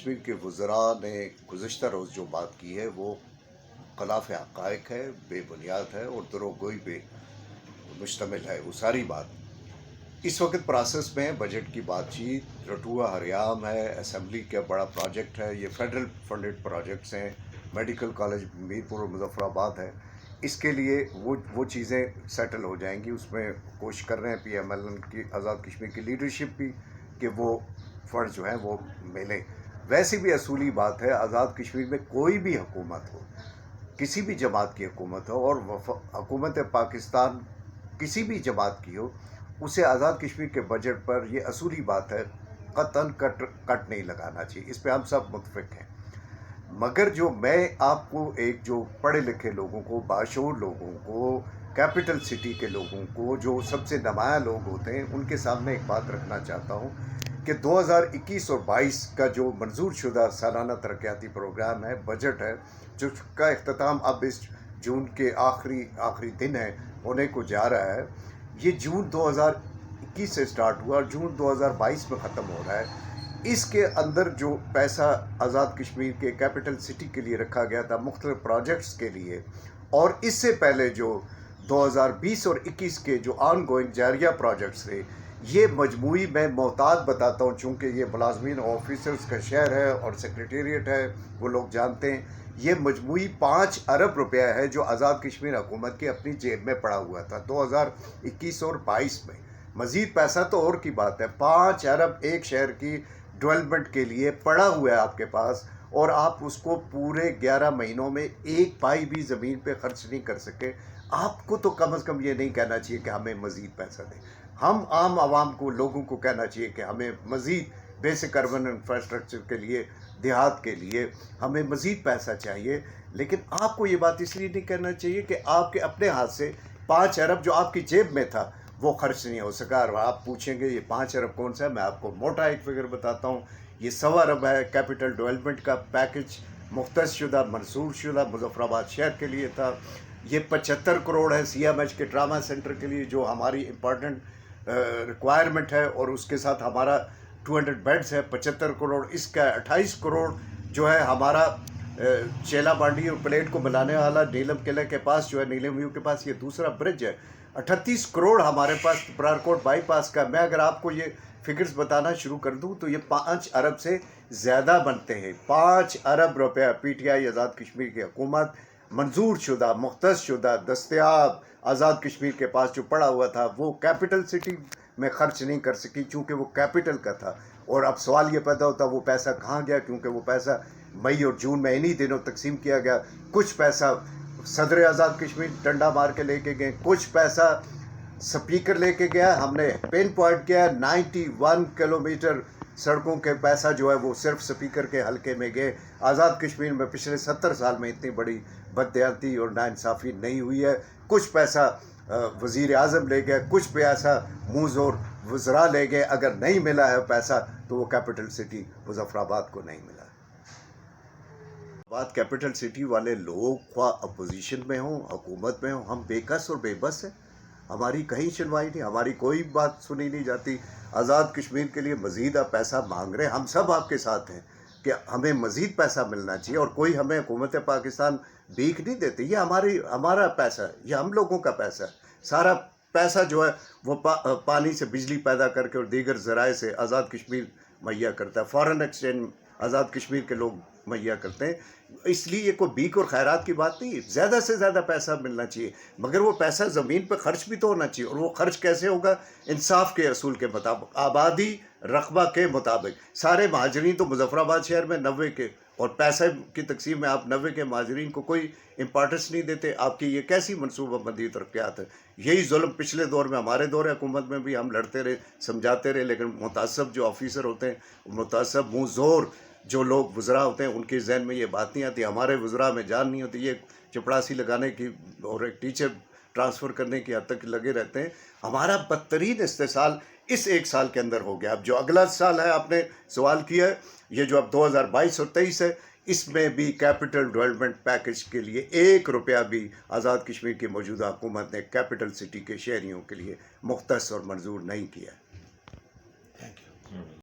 کشمیر کے وزراء نے گزشتہ روز جو بات کی ہے وہ خلاف حقائق ہے، بے بنیاد ہے اور دروغگوئی پہ مشتمل ہے وہ ساری بات۔ اس وقت پروسیس میں بجٹ کی بات چیت، رٹوا ہریام ہے، اسمبلی کا بڑا پروجیکٹ ہے، یہ فیڈرل فنڈڈ پروجیکٹس ہیں، میڈیکل کالج میرپور اور مظفر آباد ہے۔ اس کے لیے وہ چیزیں سیٹل ہو جائیں گی، اس میں کوشش کر رہے ہیں پی ایم ایل این کی، آزاد کشمیر کی لیڈرشپ بھی، کہ وہ فنڈ جو ہیں وہ ملیں۔ ویسے بھی اصولی بات ہے، آزاد کشمیر میں کوئی بھی حکومت ہو، کسی بھی جماعت کی حکومت ہو، اور حکومت پاکستان کسی بھی جماعت کی ہو، اسے آزاد کشمیر کے بجٹ پر یہ اصولی بات ہے قطعاً کٹ نہیں لگانا چاہیے، اس پہ ہم سب متفق ہیں۔ مگر جو میں آپ کو ایک جو پڑھے لکھے لوگوں کو، باشعور لوگوں کو، کیپٹل سٹی کے لوگوں کو، جو سب سے نمایاں لوگ ہوتے ہیں، ان کے سامنے ایک بات رکھنا چاہتا ہوں کہ 2021 اور 22 کا جو منظور شدہ سالانہ ترقیاتی پروگرام ہے، بجٹ ہے، جس کا اختتام اب اس جون کے آخری دن ہے ہونے کو جا رہا ہے، یہ جون 2021 سے سٹارٹ ہوا اور جون 2022 میں ختم ہو رہا ہے۔ اس کے اندر جو پیسہ آزاد کشمیر کے کیپٹل سٹی کے لیے رکھا گیا تھا، مختلف پروجیکٹس کے لیے، اور اس سے پہلے جو 2020 اور 21 کے جو آن گوئنگ جاریہ پروجیکٹس تھے، یہ مجموعی میں محتاط بتاتا ہوں، چونکہ یہ ملازمین آفیسرز کا شہر ہے اور سیکریٹریٹ ہے، وہ لوگ جانتے ہیں، یہ مجموعی 5 ارب روپیہ ہے جو آزاد کشمیر حکومت کی اپنی جیب میں پڑا ہوا تھا 2021 اور 22 میں۔ مزید پیسہ تو اور کی بات ہے، 5 ارب ایک شہر کی ڈیولپمنٹ کے لیے پڑا ہوا ہے آپ کے پاس، اور آپ اس کو پورے 11 مہینوں میں ایک پائی بھی زمین پہ خرچ نہیں کر سکے۔ آپ کو تو کم از کم یہ نہیں کہنا چاہیے کہ ہمیں مزید پیسہ دیں۔ ہم عام عوام کو، لوگوں کو کہنا چاہیے کہ ہمیں مزید بیسک اربن انفراسٹرکچر کے لیے، دیہات کے لیے ہمیں مزید پیسہ چاہیے۔ لیکن آپ کو یہ بات اس لیے نہیں کرنا چاہیے کہ آپ کے اپنے ہاتھ سے 5 ارب جو آپ کی جیب میں تھا وہ خرچ نہیں ہو سکا۔ اور آپ پوچھیں گے یہ 5 ارب کون سا ہے، میں آپ کو موٹا ایک فگر بتاتا ہوں، یہ 1.25 ارب ہے کیپٹل ڈیولپمنٹ کا پیکج، مختص شدہ، منظور شدہ مظفر آباد شہر کے لیے تھا۔ یہ 75 کروڑ ہے سی ایم ایچ کے ٹراما سینٹر کے لیے، جو ہماری امپورٹنٹ ریکوائرمنٹ ہے، اور اس کے ساتھ ہمارا 200 بیڈز ہے، 75 کروڑ۔ اس کا 28 کروڑ جو ہے ہمارا چیلا بانڈی اور پلیٹ کو ملانے والا نیلم قلعہ کے پاس جو ہے، نیلم ویو کے پاس یہ دوسرا برج ہے، 38 کروڑ ہمارے پاس پرارکوٹ بائی پاس کا۔ میں اگر آپ کو یہ فگرز بتانا شروع کر دوں تو یہ 5 ارب سے زیادہ بنتے ہیں۔ 5 ارب روپیہ P T I Azad Kashmir کی حکومت منظور شدہ، مختص شدہ، دستیاب آزاد کشمیر کے پاس جو پڑا ہوا تھا، وہ کیپٹل سٹی میں خرچ نہیں کر سکی، چونکہ وہ کیپٹل کا تھا۔ اور اب سوال یہ پیدا ہوتا وہ پیسہ کہاں گیا، کیونکہ وہ پیسہ مئی اور جون میں انہی دنوں تقسیم کیا گیا۔ کچھ پیسہ صدر آزاد کشمیر ڈنڈا مار کے لے کے گئے، کچھ پیسہ سپیکر لے کے گیا۔ ہم نے پن پوائنٹ کیا 91 کلومیٹر سڑکوں کے پیسہ جو ہے وہ صرف سپیکر کے حلقے میں گئے۔ آزاد کشمیر میں پچھلے 70 سال میں اتنی بڑی بددیانتی اور ناانصافی نہیں ہوئی ہے۔ کچھ پیسہ وزیر اعظم لے گئے، کچھ پیسہ منہ زور وزراء لے گئے۔ اگر نہیں ملا ہے پیسہ تو وہ کیپٹل سٹی مظفر آباد کو نہیں ملا۔ بات کیپٹل سٹی والے لوگ خواہ اپوزیشن میں ہوں، حکومت میں ہوں، ہم بے کس اور بے بس ہیں، ہماری کہیں سنوائی نہیں، ہماری کوئی بات سنی نہیں جاتی۔ آزاد کشمیر کے لیے مزید آپ پیسہ مانگ رہے ہیں، ہم سب آپ کے ساتھ ہیں کہ ہمیں مزید پیسہ ملنا چاہیے، اور کوئی ہمیں حکومت پاکستان بھیک نہیں دیتی، یہ ہمارا پیسہ ہے، یہ ہم لوگوں کا پیسہ ہے۔ سارا پیسہ جو ہے وہ پانی سے بجلی پیدا کر کے اور دیگر ذرائع سے آزاد کشمیر مہیا کرتا ہے، فارن ایکسچینج آزاد کشمیر کے لوگ مہیا کرتے ہیں۔ اس لیے یہ کوئی بھیک اور خیرات کی بات نہیں ہے، زیادہ سے زیادہ پیسہ ملنا چاہیے، مگر وہ پیسہ زمین پہ خرچ بھی تو ہونا چاہیے، اور وہ خرچ کیسے ہوگا؟ انصاف کے اصول کے مطابق، آبادی رقبہ کے مطابق۔ سارے مہاجرین تو مظفر آباد شہر میں 90 کے، اور پیسہ کی تقسیم میں آپ 90 کے مہاجرین کو کوئی امپارٹنس نہیں دیتے۔ آپ کی یہ کیسی منصوبہ بندی ترقیات ہے؟ یہی ظلم پچھلے دور میں، ہمارے دور حکومت میں بھی ہم لڑتے رہے، سمجھاتے رہے، لیکن متعصب جو آفیسر ہوتے ہیں، متعصب منہ زور جو لوگ وزراء ہوتے ہیں، ان کے ذہن میں یہ بات نہیں آتی۔ ہمارے وزراء میں جان نہیں ہوتی، یہ چپڑاسی لگانے کی اور ایک ٹیچر ٹرانسفر کرنے کی حد تک لگے رہتے ہیں۔ ہمارا بدترین استحصال اس ایک سال کے اندر ہو گیا۔ اب جو اگلا سال ہے، آپ نے سوال کیا ہے، یہ جو اب 2022 اور 23 ہے، اس میں بھی کیپٹل ڈیولپمنٹ پیکج کے لیے 1 روپیہ بھی آزاد کشمیر کی موجودہ حکومت نے کیپٹل سٹی کے شہریوں کے لیے مختص اور منظور نہیں کیا۔